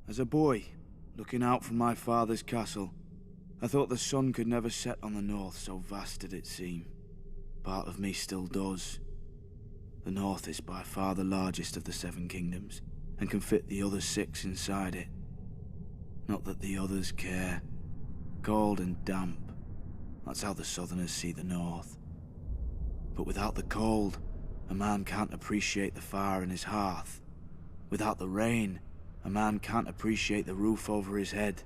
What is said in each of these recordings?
As a boy, looking out from my father's castle, I thought the sun could never set on the north, so vast did it seem. Part of me still does. The north is by far the largest of the Seven Kingdoms, and can fit the other 6 inside it. Not that the others care. Cold and damp. That's how the southerners see the north. But without the cold, a man can't appreciate the fire in his hearth. Without the rain, a man can't appreciate the roof over his head.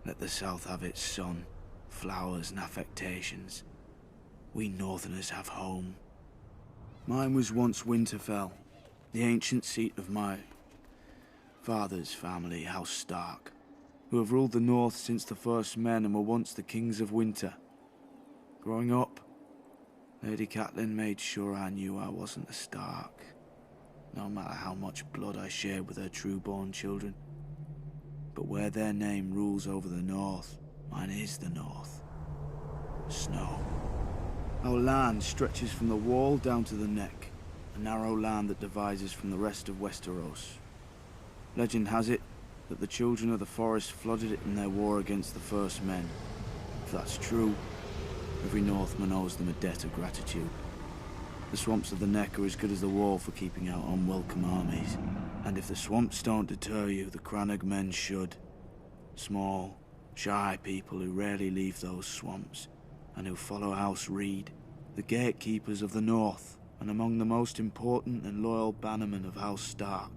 Let the south have its sun, flowers and affectations. We northerners have home. Mine was once Winterfell, the ancient seat of my father's family, House Stark, who have ruled the north since the first men and were once the kings of winter. Growing up, Lady Catelyn made sure I knew I wasn't a Stark, no matter how much blood I shared with her true-born children. But where their name rules over the north, mine is the north. Snow. Our land stretches from the wall down to the neck, a narrow land that divides us from the rest of Westeros. Legend has it that the children of the forest flooded it in their war against the first men. If that's true, every Northman owes them a debt of gratitude. The swamps of the neck are as good as the wall for keeping out unwelcome armies. And if the swamps don't deter you, the Crannog men should. Small, shy people who rarely leave those swamps, and who follow House Reed, the gatekeepers of the north, and among the most important and loyal bannermen of House Stark.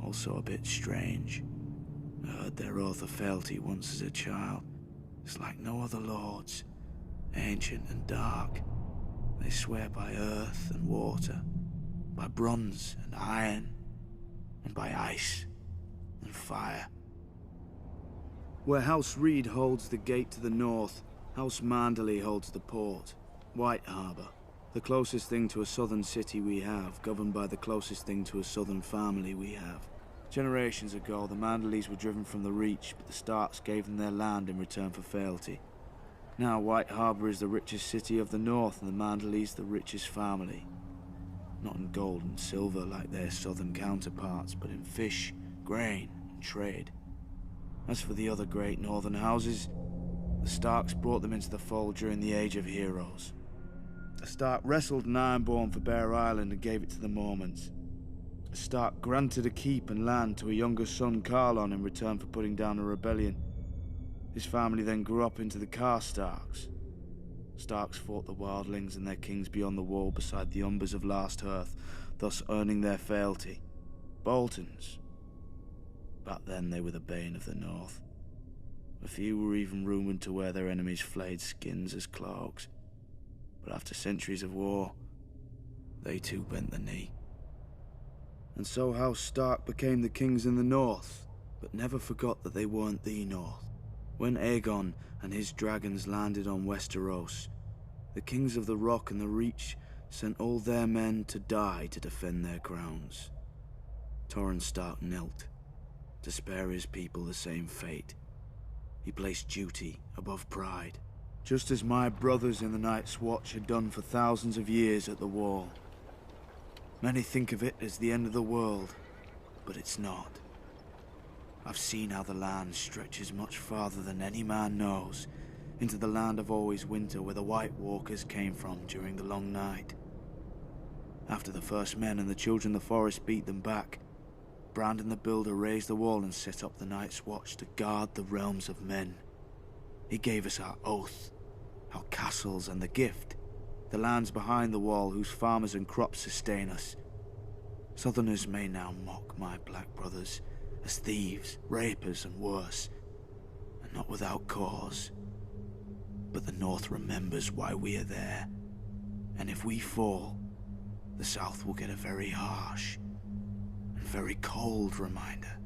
Also a bit strange. I heard their oath of fealty once as a child. It's like no other lords, ancient and dark. They swear by earth and water, by bronze and iron, and by ice and fire. Where House Reed holds the gate to the north, House Manderley holds the port, White Harbour, the closest thing to a southern city we have, governed by the closest thing to a southern family we have. Generations ago, the Manderleys were driven from the Reach, but the Starks gave them their land in return for fealty. Now White Harbour is the richest city of the north, and the Manderleys the richest family. Not in gold and silver like their southern counterparts, but in fish, grain, and trade. As for the other great northern houses, the Starks brought them into the fold during the Age of Heroes. A Stark wrestled an Ironborn for Bear Island and gave it to the Mormonts. A Stark granted a keep and land to a younger son, Carlon, in return for putting down a rebellion. His family then grew up into the Karstarks. Starks fought the Wildlings and their kings beyond the wall beside the Umbers of Last Hearth, thus earning their fealty. Boltons. Back then they were the bane of the North. A few were even rumoured to wear their enemies' flayed skins as cloaks. But after centuries of war, they too bent the knee. And so House Stark became the kings in the North, but never forgot that they weren't the North. When Aegon and his dragons landed on Westeros, the kings of the Rock and the Reach sent all their men to die to defend their crowns. Torrhen Stark knelt, to spare his people the same fate. He placed duty above pride, just as my brothers in the Night's Watch had done for thousands of years at the Wall. Many think of it as the end of the world, but it's not. I've seen how the land stretches much farther than any man knows, into the land of always winter where the White Walkers came from during the long night. After the first men and the children of the forest beat them back, Brandon the Builder raised the wall and set up the Night's Watch to guard the realms of men. He gave us our oath, our castles and the gift, the lands behind the wall whose farmers and crops sustain us. Southerners may now mock my black brothers as thieves, rapers and worse, and not without cause. But the North remembers why we are there, and if we fall, the South will get a very harsh and very cold reminder.